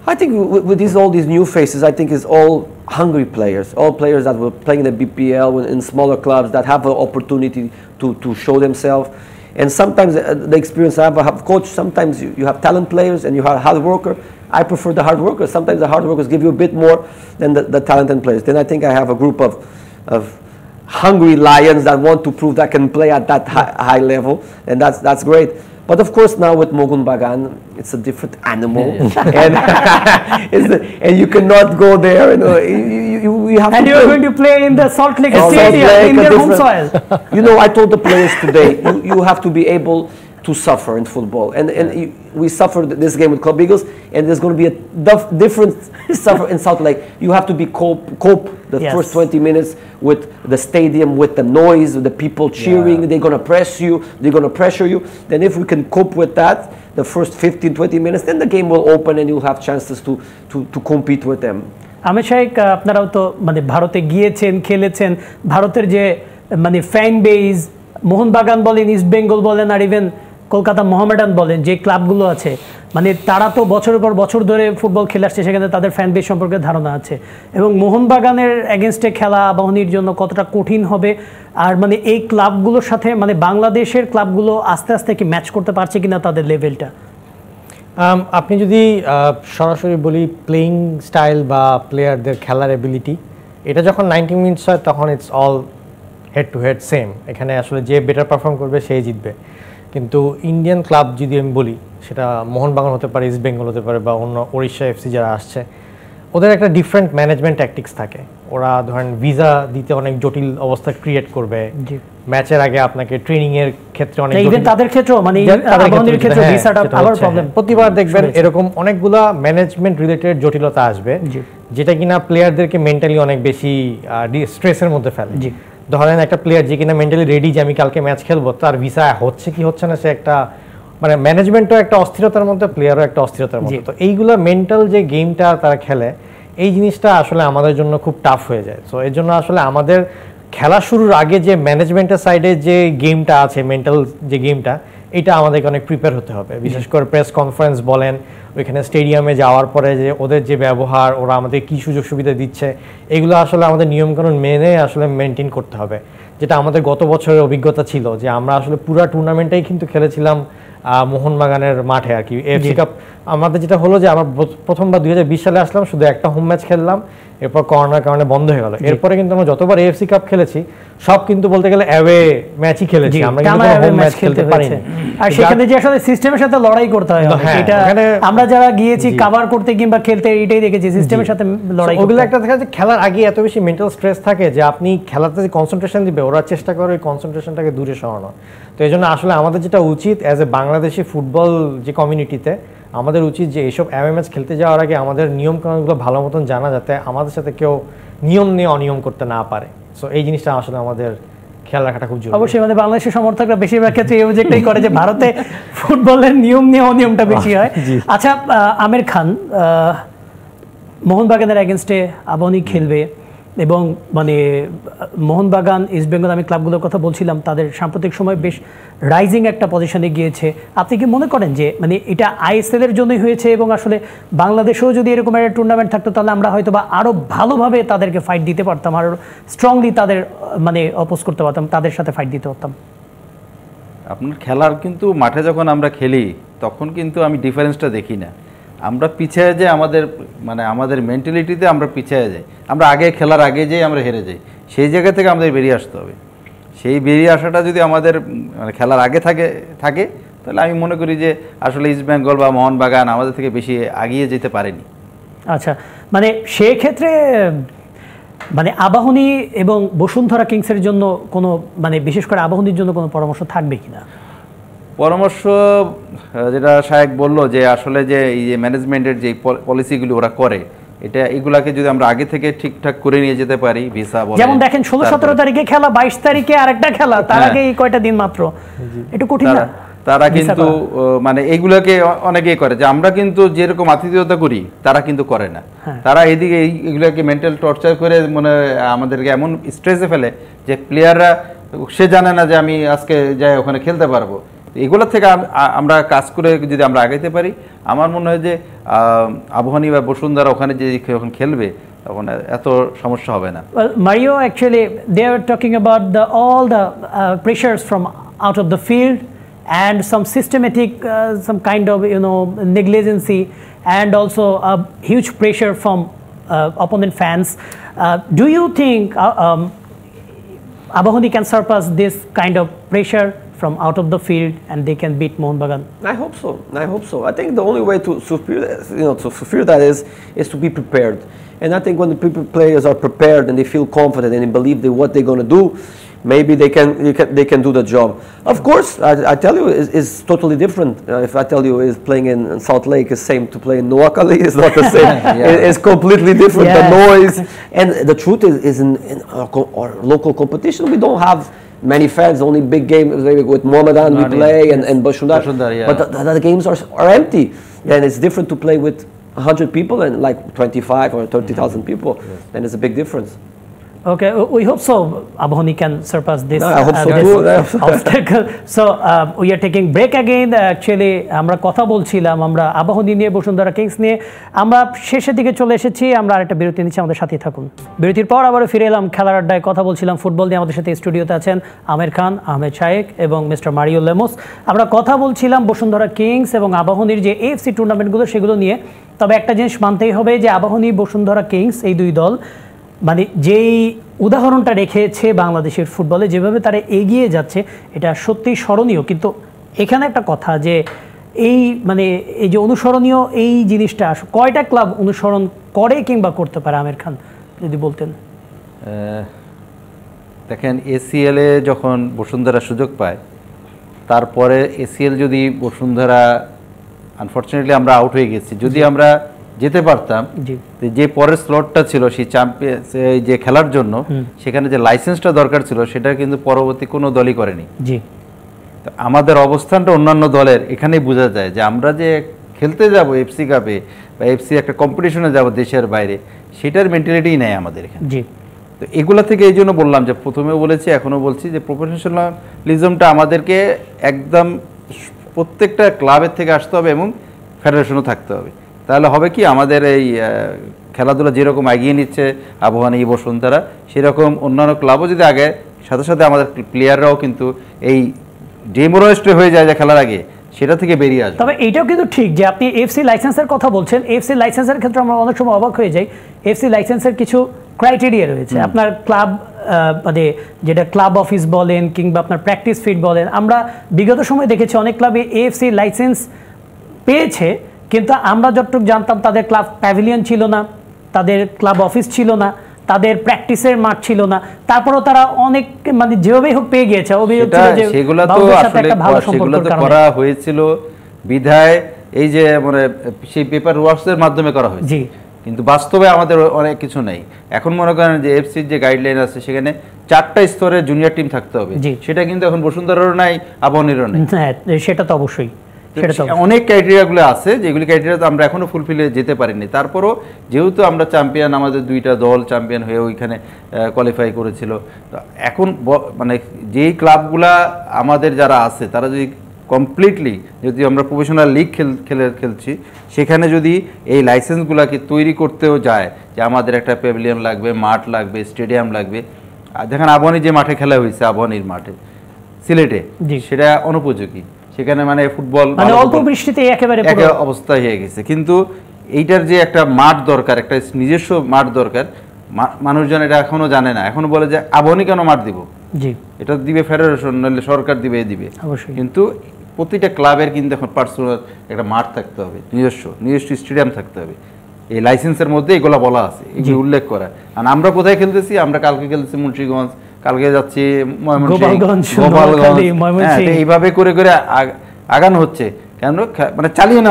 I think with all these new faces, I think it's all hungry players, all players that were playing in the BPL in smaller clubs that have an opportunity to show themselves. And sometimes the experience I have coached, sometimes you have talent players and you have hard worker. I prefer the hard workers. Sometimes the hard workers give you a bit more than the talented players. Then I think I have a group of hungry lions that want to prove that can play at that high level, and that's great. But of course now with Mohun Bagan, it's a different animal, and you cannot go there. You have. And you're going to play in the Salt Lake Stadium in their home soil. You know, I told the players today, you have to be able to suffer in football, and we suffered this game with Club Eagles, and there's going to be a different suffer in Salt Lake. You have to be cope the first 20 minutes with the stadium, with the noise, with the people cheering. They're going to press you, they're going to pressure you. Then if we can cope with that, the first 15-20 minutes, then the game will open and you'll have chances to compete with them. আমির শাহেক, আপনারাও তো মানে ভারতে গিয়েছেন, খেলেছেন, ভারতের যে মানে fan base, Mohun Bagan বলেন, ইস্ট বেঙ্গল বলেন, আর ইভেন কলকাতা মোহামেডান বলেন, যে ক্লাবগুলো আছে, মানে তারা তো বছরের পর বছর ধরে ফুটবল খেলে আসছে, সেখানে তাদের ফ্যান বেস সম্পর্কে ধারণা আছে। এবং মোহনবাগানের এগেনস্টে খেলা আবাহনীর জন্য কতটা কঠিন হবে, আর মানে এই ক্লাবগুলোর সাথে মানে বাংলাদেশের ক্লাবগুলো আস্তে আস্তে কি ম্যাচ করতে পারছে কিনা তাদের লেভেলটা? আপনি যদি সরাসরি বলি প্লেইং স্টাইল বা প্লেয়ারদের খেলার এবিলিটি, এটা যখন 90 মিনিটস হয় তখন it's all head to head same. এখানে আসলে যে বেটার পারফর্ম করবে সেই জিতবে। কিন্তু ইন্ডিয়ান ক্লাব যদি আমি বলি, সেটা মোহনবাগান হতে পারে, ইস্ট বেঙ্গল হতে পারে, বা অন্য ওড়িশা এফসি যারা আসছে, ওদের একটা ডিফারেন্ট ম্যানেজমেন্ট ট্যাকটিক্স থাকে। ওরা ধরেন ভিসা দিতে অনেক জটিল অবস্থা ক্রিয়েট করবে, ম্যাচের আগে আপনাকে ট্রেনিং এর ক্ষেত্রে অনেক জটিল, তাদের ক্ষেত্রে মানে আবাহনীর ক্ষেত্রে ভিসাটা আবার প্রবলেম। প্রতিবার দেখবেন এরকম অনেকগুলা ম্যানেজমেন্ট রিলেটেড জটিলতা আসবে, যেটা কিনা প্লেয়ারদেরকে মেন্টালি অনেক বেশি স্ট্রেসের মধ্যে ফেলে। ধরেন একটা প্লেয়ার যে কিনা মেন্টালি রেডি যে আমি কালকে ম্যাচ খেলবো, তার ভিসা হচ্ছে কি হচ্ছে না, সে একটা মানে ম্যানেজমেন্টও একটা অস্থিরতার মধ্যে, প্লেয়ারও একটা অস্থিরতার মধ্যে। তো এইগুলো মেন্টাল যে গেমটা তারা খেলে, এই জিনিসটা আসলে আমাদের জন্য খুব টাফ হয়ে যায়। সো এর জন্য আসলে আমাদের খেলা শুরুর আগে যে ম্যানেজমেন্টের সাইডে যে গেমটা আছে, মেন্টাল যে গেমটা, এটা আমাদেরকে অনেক প্রিপেয়ার হতে হবে। বিশেষ করে প্রেস কনফারেন্স বলেন, ওইখানে স্টেডিয়ামে যাওয়ার পরে যে ওদের যে ব্যবহার, ওরা আমাদের কী সুযোগ সুবিধা দিচ্ছে, এগুলো আসলে আমাদের নিয়মকানুন মেনে আসলে মেনটেন করতে হবে। যেটা আমাদের গত বছরের অভিজ্ঞতা ছিল, যে আমরা আসলে পুরো টুর্নামেন্টটাই কিন্তু খেলেছিলাম মোহনবাগানের মাঠে আর কি। এফসি কাপ আমাদের যেটা হলো যে আমরা প্রথমবার 2020 সালে আসলাম, শুধু একটা হোম ম্যাচ খেললাম, এরপর করোনার কারণে বন্ধ হয়ে গেল। এরপরে কিন্তু আমরা যতবার এফসি কাপ খেলেছি সব কিন্তু বলতে গেলে অ্যাওয়ে ম্যাচই খেলেছি, আমরা কিন্তু হোম ম্যাচ খেলতে পারিনি। আর সেখানে যে আসলে সিস্টেমের সাথে লড়াই করতে হয়, এটা আমরা যারা গিয়েছি কভার করতে কিংবা খেলতে, এটাই দেখেছি সিস্টেমের সাথে লড়াই। ওগুলো একটা দেখা যায় খেলার আগে এত বেশি মেন্টাল স্ট্রেস থাকে যে আপনি খেলাতে যে কনসেন্ট্রেশন দিবে, ওরা চেষ্টা করে ওই কনসেন্ট্রেশনটাকে দূরে সরানো। তো এই জন্য আসলে আমাদের যেটা উচিত অ্যাজ এ বাংলাদেশি ফুটবল যে কমিউনিটিতে, আমাদের উচিত যে এইসব অ্যাওয়ে ম্যাচ খেলতে যাওয়ার আগে আমাদের নিয়ম কানুনগুলো ভালো মতন জানা, যাতে আমাদের সাথে কেউ নিয়ম নিয়ে অনিয়ম করতে না পারে। সো এই জিনিসটা আসলে আমাদের খেয়াল রাখাটা খুব জরুরি। অবশ্যই মানে বাংলাদেশের সমর্থকরা বেশিরভাগ ক্ষেত্রে এই অভিযোগটাই করে যে ভারতে ফুটবলের নিয়ম নিয়ে অনিয়মটা বেশি হয়। আচ্ছা, আমির খান, মোহনবাগানের এগেনস্টে আবাহনী খেলবে এবং মানে মোহনবাগান, ইস্ট বেঙ্গল, আমি ক্লাবগুলোর কথা বলছিলাম, তাদের সাম্প্রতিক সময় বেশ রাইজিং একটা পজিশনে গিয়েছে। আপনি কি মনে করেন যে মানে এটা আইএসএল এর জন্যই হয়েছে, এবং আসলে বাংলাদেশেও যদি এরকম একটা টুর্নামেন্ট থাকতো তাহলে আমরা হয়তো বা আরও ভালোভাবে তাদেরকে ফাইট দিতে পারতাম, আরও স্ট্রংলি তাদের মানে অপোজ করতে পারতাম, তাদের সাথে ফাইট দিতে পারতাম? আপনার খেলার কিন্তু মাঠে যখন আমরা খেলি তখন কিন্তু আমি ডিফারেন্সটা দেখি না। আমরা পিছিয়ে যাই, আমাদের মেন্টালিটিতে আমরা পিছিয়ে যাই। আমরা আগে খেলার আগে যেই আমরা হেরে যাই, সেই জায়গা থেকে আমাদের বেরিয়ে আসতে হবে। সেই বেরিয়ে আসাটা যদি আমাদের মানে খেলার আগে থাকে তাহলে আমি মনে করি যে আসলে ইস্ট বেঙ্গল বা মোহনবাগান আমাদের থেকে বেশি এগিয়ে যেতে পারেনি। আচ্ছা, মানে সেক্ষেত্রে মানে আবাহনী এবং বসুন্ধরা কিংসের জন্য কোনো মানে বিশেষ করে আবাহনীর জন্য কোনো পরামর্শ থাকবে কিনা? পরামর্শ যেটা শাহেক বললো, যে আসলে যে এই যে ম্যানেজমেন্টের যে পলিসিগুলো ওরা করে, এগুলাকে যদি আমরা আগে থেকে ঠিকঠাক করে নিয়ে যেতে পারি, ভিসা বলেন, যেমন দেখেন 16-17 তারিখে খেলা, 22 তারিখে আরেকটা খেলা, তার আগে এই কয়টা দিন মাত্র, একটু কঠিন না? তারা কিন্তু মানে এইগুলোকে অনেকেই করে, যে আমরা কিন্তু যেরকম আতিথেয়তা করি তারা কিন্তু করে না। তারা এইদিকে এইগুলোকে মেন্টাল টর্চার করে মানে আমাদেরকে এমন স্ট্রেসে ফেলে যে প্লেয়াররা সে জানে না যে আমি আজকে যাই ওখানে খেলতে পারবো। এগুলোর থেকে আমরা কাজ করে যদি আমরা আগাইতে পারি, আমার মনে হয় যে আবাহনী বা বসুন্ধরা ওখানে যে যখন খেলবে তখন এত সমস্যা হবে না। Well, Mario, actually they are talking about all the pressures from out of the field and some systematic some kind of negligency, and also a huge pressure from opponent fans. Do you think Abahondi can surpass this kind of pressure from out of the field and they can beat Mohanbagan? I hope so. I think the only way to fulfill that is to be prepared. And I think when the players are prepared and they feel confident and they believe that what they're going to do, maybe they can do the job. Of course, I tell you, it's totally different. If I tell you is playing in Salt Lake is same to play in Mohakhali, it's not the same. It's completely different. The noise, and the truth is in our local competition, we don't have many fans. Only big games with Mohammedan we play and Bashundar. But the games are empty. And it's different to play with 100 people and like 25 or 30,000 people, then it's a big difference. Okay, we hope so. Abahani can surpass this, I hope so too. obstacle. So we are taking break again. Actually, আমরা কথা বলছিলাম আমরা আবাহনী নিয়ে, Bashundhara Kings নিয়ে। আমরা শেষের দিকে চলে এসেছি। আমরা আরেকটা বিরতি নিচ্ছি, আমাদের সাথেই থাকুন। বিরতির পর আবারও ফিরে এলাম খেলার আড্ডায়। কথা বলছিলাম ফুটবল নিয়ে। আমাদের সাথে স্টুডিওতে আছেন আমির খান, আহমেদ শায়েক এবং মিস্টার মারিও লেমোস। আমরা কথা বলছিলাম বসুন্ধরা কিংস এবং আবাহনীর যে এএফসি টুর্নামেন্টগুলো সেগুলো নিয়ে। তবে একটা জিনিস মানতেই হবে যে আবাহনী, বসুন্ধরা কিংস এই দুই দল মানে যেই উদাহরণটা রেখেছে বাংলাদেশের ফুটবলে, যেভাবে তারা এগিয়ে যাচ্ছে, এটা সত্যিই স্মরণীয়। কিন্তু এখানে একটা কথা যে এই মানে এই যে অনুসরণীয় এই জিনিসটা কয়টা ক্লাব অনুসরণ করে কিংবা করতে পারে, আমির খান যদি বলতেন। দেখেন, এসিএলে যখন বসুন্ধরা সুযোগ পায়, তারপরে এসিএল যদি বসুন্ধরা, আনফর্চুনেটলি আমরা আউট হয়ে গেছি, যদি আমরা যেতে পারতাম, যে পরের স্লটটা ছিল সেই চ্যাম্পিয়ন্স যে খেলার জন্য, সেখানে যে লাইসেন্সটা দরকার ছিল সেটা কিন্তু পরবর্তী কোনো দলই করেনি। আমাদের অবস্থানটা অন্যান্য দলের এখানেই বোঝা যায় যে আমরা যে খেলতে যাব এফসি কাপে বা এফসি একটা কম্পিটিশনে যাব দেশের বাইরে, সেটার মেন্টালিটিই নেই আমাদের এখানে। তো এগুলা থেকে এই জন্য বললাম যে প্রথমেও বলেছি, এখনও বলছি যে প্রফেশনালিজমটা আমাদেরকে একদম প্রত্যেকটা ক্লাবের থেকে আসতে হবে এবং ফেডারেশনও থাকতে হবে। তাহলে হবে কি, আমাদের এই খেলাধুলা যেরকম এগিয়ে নিচ্ছে আবাহনী, বসুন্ধরা, সেরকম অন্যান্য ক্লাবও যদি আগে, সাথে সাথে আমাদের প্লেয়াররাও কিন্তু এই ডেমোরাইজড হয়ে যায় যে খেলার আগে, সেটা থেকে বেরিয়ে আসবে। তবে এইটাও কিন্তু ঠিক যে আপনি এফসি লাইসেন্সের কথা বলছেন। এফসি লাইসেন্সের ক্ষেত্রে আমরা অনেক সময় অবাক হয়ে যাই। এফসি লাইসেন্সের কিছু ক্রাইটেরিয়া রয়েছে। আপনার ক্লাব মানে যেটা ক্লাব অফিস বলেন কিংবা আপনার প্র্যাকটিস ফিট বলেন, আমরা বিগত সময় দেখেছি অনেক ক্লাবে এএফসি লাইসেন্স পেয়েছে, কিন্তু আমরা যতটুকু জানতাম তাদের ক্লাব প্যাভিলিয়ন ছিল না, তাদের ক্লাব অফিস ছিল না, তাদের প্র্যাকটিসের মাঠ ছিল না। তারপরেও তারা অনেক মানে যেভাবেই হোক পেয়ে গিয়েছে। অভিযোগ ছিল যে সেগুলো তো আসলে করা হয়েছিল বিধায় এই যে মানে সেই পেপার ওয়ার্কসের মাধ্যমে করা হয়েছে, কিন্তু বাস্তবে আমাদের অনেক কিছু নেই। এখন মনে করেন যে এফসির যে গাইডলাইন আছে, সেখানে 4টা স্তরে জুনিয়র টিম থাকতে হবে, সেটা কিন্তু এখন বসুন্ধরারও নাই, আবাহনীরও নেই। হ্যাঁ, সেটা তো অবশ্যই। অনেক ক্রাইটেরিয়াগুলো আছে যেগুলি ক্রাইটেরিয়া আমরা এখনো ফুলফিলে যেতে পারিনি। তারপরও যেহেতু আমরা চ্যাম্পিয়ন, আমাদের 2টা দল চ্যাম্পিয়ন হয়ে ওইখানে কোয়ালিফাই করেছিল, এখন মানে যেই ক্লাবগুলা আমাদের যারা আছে, তারা যদি কমপ্লিটলি, যদি আমরা প্রফেশনাল লিগ খেলছি, সেখানে যদি এই লাইসেন্সগুলোকে তৈরি করতেও যায় যে আমাদের একটা প্যাভিলিয়ন লাগবে, মাঠ লাগবে, স্টেডিয়াম লাগবে। দেখেন আবাহনী যে মাঠে খেলা হয়েছে, আবাহনীর মাঠে সিলেটে, সেটা অনুপযোগী। সেখানে মানে ফুটবল অল্প বৃষ্টিতে একেবারে অবস্থা হয়ে গেছে। কিন্তু এইটার যে একটা মাঠ দরকার, একটা নিজস্ব মাঠ দরকার, মানুষজন এটা এখনো জানে না। এখনো বলে যে আবাহনী কেন মাঠ দিব, এটা দিবে ফেডারেশন, নাহলে সরকার দিবে, কিন্তু প্রতিটা ক্লাবের কিন্তু এখন পার্সোনাল একটা মাঠ থাকতে হবে, নিজস্ব স্টেডিয়াম থাকতে হবে। এই লাইসেন্সের মধ্যে এগুলো বলা আছে, এগুলো উল্লেখ করা। আর আমরা কোথায় খেলতেছি, আমরা কালকে খেলতেছি মুন্সিগঞ্জ, কালকে যাচ্ছি গোপালগঞ্জ, এইভাবে করে করে আগানো হচ্ছে। কেন? মানে চালিয়ে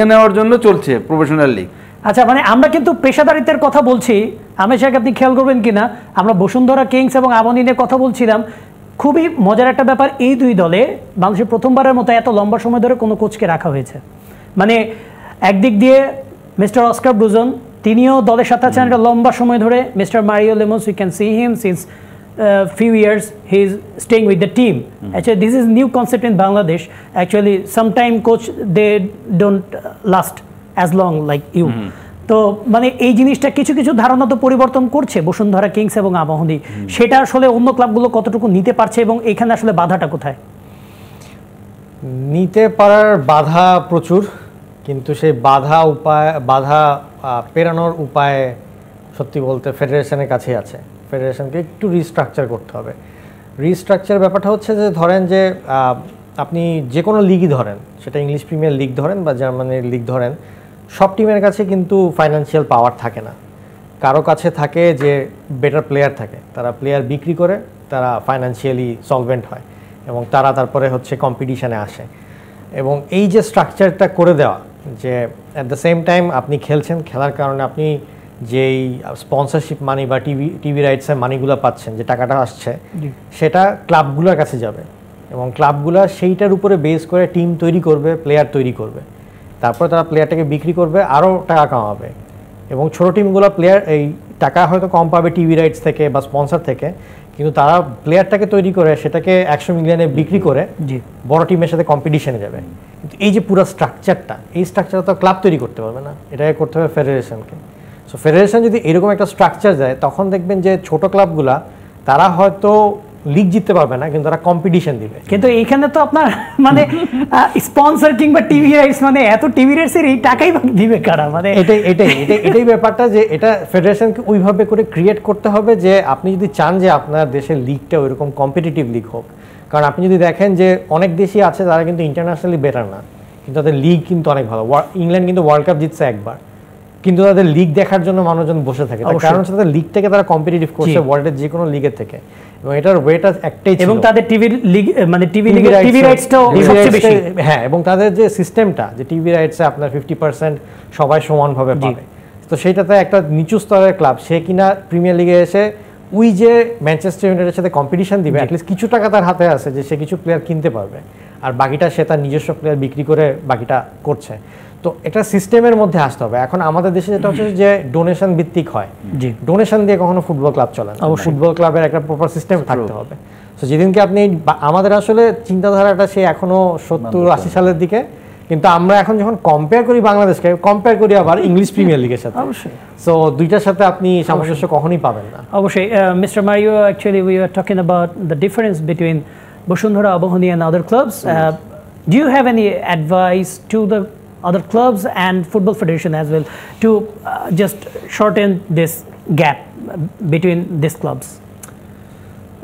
নেওয়ার জন্য চলছে প্রফেশনাল লিগ। আচ্ছা, মানে আমরা কিন্তু পেশাদারিত্বের কথা বলছি। আমের সাহেব, আপনি খেয়াল করবেন কিনা, আমরা বসুন্ধরা কিংস এবং আবাহনী নিয়ে কথা বলছিলাম। খুবই মজার একটা ব্যাপার, এই দুই দলে বাংলাদেশের প্রথমবারের মতো এত লম্বা সময় ধরে কোনো কোচকে রাখা হয়েছে। মানে একদিক দিয়ে মিস্টার অস্কার ব্রুজন, তিনিও দলের সাথে আছেন একটা লম্বা সময় ধরে। Mister Mario Lemos, we can see him since few years he is staying with the team. Actually, this is new concept in Bangladesh. Actually, sometime coach they don't last as long like you. তো মানে এই জিনিসটা কিছু কিছু ধারণা তো পরিবর্তন করছে বসুন্ধরা কিংস এবং আবাহনী। সেটা আসলে অন্য ক্লাবগুলো কতটুকু নিতে পারছে এবং এখানে আসলে বাধাটা কোথায়? নিতে পারার বাধা প্রচুর, কিন্তু সেই বাধা পেরানোর উপায় সত্যি বলতে ফেডারেশনের কাছেই আছে। ফেডারেশনকে একটু রিস্ট্রাকচার করতে হবে। রিস্ট্রাকচার ব্যাপারটা হচ্ছে যে ধরেন যে আপনি যে কোনো লিগই ধরেন, সেটা ইংলিশ প্রিমিয়ার লিগ ধরেন বা জার্মানির লিগ ধরেন, সব টিমের কাছে কিন্তু ফাইন্যান্সিয়াল পাওয়ার থাকে না। কারো কাছে থাকে যে বেটার প্লেয়ার থাকে, তারা প্লেয়ার বিক্রি করে, তারা ফাইন্যান্সিয়ালি সলভেন্ট হয় এবং তারা তারপরে হচ্ছে কম্পিটিশানে আসে। এবং এই যে স্ট্রাকচারটা করে দেওয়া, যে অ্যাট দ্য সেম টাইম আপনি খেলছেন, খেলার কারণে আপনি যেই স্পন্সরশিপ মানি বা টিভি রাইটসের মানিগুলো পাচ্ছেন, যে টাকাটা আসছে, সেটা ক্লাবগুলোর কাছে যাবে এবং ক্লাবগুলো সেইটার উপরে বেস করে টিম তৈরি করবে, প্লেয়ার তৈরি করবে। তারপরে তারা প্লেয়ারটাকে বিক্রি করবে, আরও টাকা কামাবে। এবং ছোটো টিমগুলো প্লেয়ার এই টাকা হয়তো কম পাবে টিভি রাইটস থেকে বা স্পন্সর থেকে, কিন্তু তারা প্লেয়ারটাকে তৈরি করে সেটাকে 100 মিলিয়নে বিক্রি করে বড় টিমের সাথে কম্পিটিশনে যাবে। কিন্তু এই যে পুরো স্ট্রাকচারটা, এই স্ট্রাকচারটা তো ক্লাব তৈরি করতে পারবে না, এটাকে করতে হবে ফেডারেশনকে। সো ফেডারেশন যদি এরকম একটা স্ট্রাকচার যায়, তখন দেখবেন যে ছোট ক্লাবগুলা তারা হয়তো লিগ জিততে পারবে না, কিন্তু তারা কম্পিটিশন দিবে। কিন্তু এইখানে তো আপনার মানে স্পন্সর কিংবা টিভি রাইটস, মানে এত টিভি রাইটসের এই টাকাই দিবে কারা? মানে এটাই ব্যাপারটা, যে এটা ফেডারেশনকে ওইভাবে করে ক্রিয়েট করতে হবে যে আপনি যদি চান যে আপনার দেশের লিগটা ওইরকম কম্পিটিটিভ লিগ হোক। কারণ আপনি যদি দেখেন যে অনেক দেশই আছে তারা কিন্তু ইন্টারন্যাশনালি বেটার না, কিন্তু তাদের লিগ কিন্তু অনেক ভালো। ইংল্যান্ড কিন্তু ওয়ার্ল্ড কাপ জিতছে একবার, কিন্তু তাদের লিগ দেখার জন্য মানুষজন বসে থাকে, তার কারণ হচ্ছে তাদের লিগটাকে তারা কম্পিটিটিভ করছে ওয়ার্ল্ডের যে কোনো লিগের থেকে, এবং এটার ওয়েটা একটাই ছিল। এবং তাদের টিভি লিগ মানে টিভি রাইটসটাও সবচেয়ে বেশি। হ্যাঁ, এবং তাদের যে সিস্টেমটা, যে টিভি রাইটসে আপনার 50% সবাই সমানভাবে পাবে, তো সেইটাতে একটা নিচু স্তরের ক্লাব সে কিনা প্রিমিয়ার লিগে এসে ওই যে ম্যানচেস্টার ইউনাইটেডের সাথে কম্পিটিশন দিবে, অ্যাটলিস্ট কিছু টাকা তার হাতে আছে যে সে কিছু প্লেয়ার কিনতে পারবে, আর বাকিটা সে তার নিজস্ব প্লেয়ার বিক্রি করে বাকিটা করছে। তো একটা সিস্টেমের মধ্যে আসতে হবে। এখন আমাদের দেশে যেটা হচ্ছে যে ডোনেশন ভিত্তিক হয়, ডোনেশন দিয়ে কখনো ফুটবল ক্লাব চলে না। ফুটবল ক্লাবের একটা প্রপার সিস্টেম থাকতে হবে। তো যেদিনকে আপনি আমাদের আসলে চিন্তাধারাটা সে এখনো 70-80 সালের দিকে, কিন্তু আমরা এখন যখন কম্পেয়ার করি বাংলাদেশকে, কম্পেয়ার করি আবার ইংলিশ প্রিমিয়ার লিগের সাথে, অবশ্যই। সো দুইটার সাথে আপনি সামঞ্জস্য কখনোই পাবেন না। অবশ্যই। Mister Mario, actually we are talking about the difference between Bashundhara, Abahani and other clubs. Do you have any advice to the other clubs and Football Federation as well to just shorten this gap between these clubs?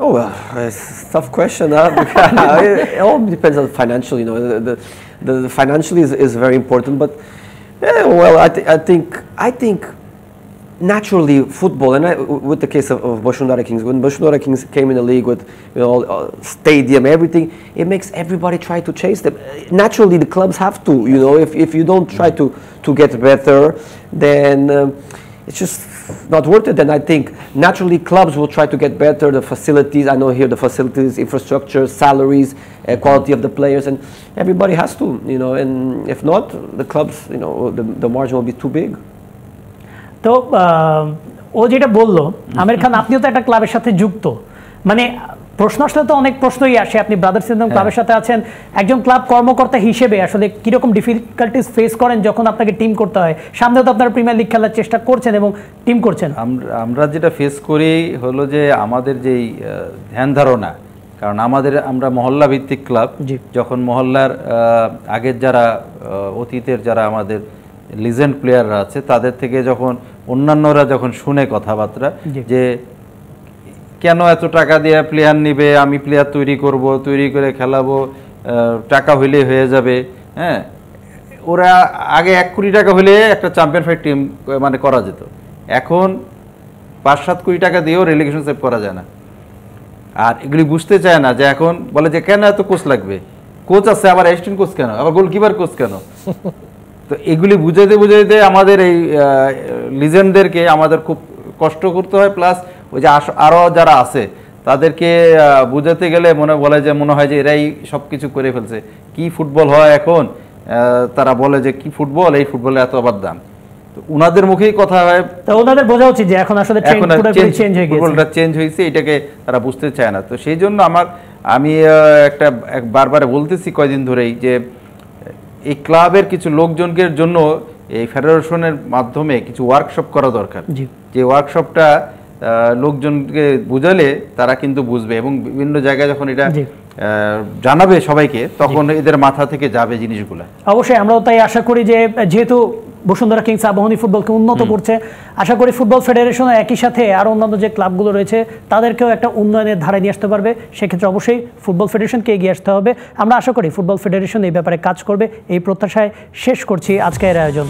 Oh, well, it's a tough question. It all depends on financial. You know, the financially is very important. But well, I think naturally football, and with the case of Bashundara Kings, when Bashundara Kings came in the league with stadium, everything, it makes everybody try to chase them. Naturally, the clubs have to. You know, if you don't try to get better, then it's just not worth it. And I think naturally clubs will try to get better. The facilities, I know here, the facilities, infrastructure, salaries, quality of the players, and everybody has to. You know, and if not, the clubs, you know, the margin will be too big. তো ও যেটা বললো, আমির খান আপনিও তো একটা ক্লাবের সাথে যুক্ত, মানে প্রশ্ন আসলে তো অনেক প্রশ্নই আসে। আপনি ব্রাদার্স ক্লাবের সাথে আছেন, একজন ক্লাব কর্মকর্তা হিসেবে আসলে কিরকম ডিফিকাল্টিস ফেস করেন যখন আপনাকে টিম করতে হয়? সামনেও তো আপনারা প্রিমিয়ার লিগ খেলার চেষ্টা করছেন এবং টিম করছেন। আমরা যেটা ফেস করি হলো যে আমাদের যেই ধ্যান ধারণা, কারণ আমরা মহল্লা ভিত্তিক ক্লাব, যখন মহল্লার আগের যারা অতীতের যারা আমাদের লিজেন্ড প্লেয়াররা আছে তাদের থেকে যখন অন্যান্যরা যখন শুনে কথাবার্তা যে কেন এত টাকা দিয়ে প্লেয়ার নিবে, আমি প্লেয়ার তৈরি করব, তৈরি করে খেলাবো, টাকা হইলে হয়ে যাবে, হ্যাঁ, ওরা আগে 1 কোটি টাকা হলে একটা চ্যাম্পিয়ন ফাইট টিম মানে করা যেত, এখন 5-7 কোটি টাকা দিয়েও রেলিগেশন সেভ করা যায় না। আর এগুলি বুঝতে চায় না যে এখন বলে যে কেন এত কোচ লাগবে, কোচ আছে আবার অ্যাসিস্ট্যান্ট কোচ কেন, আবার গোলকিপার কোচ কেন। তো এগুলি বুঝাইতে আমাদের এই লিজেন্ডদেরকে আমাদের খুব কষ্ট করতে হয়, প্লাস ওই যে আরও যারা আছে তাদেরকে বুঝাতে গেলে মনে হয় যে এরাই সব কিছু করে ফেলছে, কি ফুটবল হয় এখন, তারা বলে যে কি ফুটবল, এই ফুটবলে এত আবার দাম। তো ওনাদের মুখেই কথা হয়, তো ওনাদের বোঝা উচিত যে এখন আসলে ফুটবলটা চেঞ্জ হয়েছে, এটাকে তারা বুঝতে চায় না। তো সেই জন্য আমি বারবার বলতেছি কয়দিন ধরেই যে এই ক্লাবের কিছু লোকজনদের জন্য এই ফেডারেশনের মাধ্যমে কিছু ওয়ার্কশপ করা দরকার, যে ওয়ার্কশপটা লোকজনকে বুঝালে তারা কিন্তু বুঝবে এবং বিভিন্ন জায়গায় যখন এটা জানাবে সবাইকে, তখন এদের মাথা থেকে যাবে জিনিসগুলো। অবশ্যই আমরাও তাই আশা করি যে যেহেতু বসুন্ধরা কিংস আবাহনী ফুটবলকে উন্নত করছে, আশা করি ফুটবল ফেডারেশনও একই সাথে আরও অন্যান্য যে ক্লাবগুলো রয়েছে তাদেরকেও একটা উন্নয়নের ধারায় নিয়ে আসতে পারবে। সেক্ষেত্রে অবশ্যই ফুটবল ফেডারেশনকে এগিয়ে আসতে হবে। আমরা আশা করি ফুটবল ফেডারেশন এই ব্যাপারে কাজ করবে, এই প্রত্যাশায় শেষ করছি আজকের আয়োজন।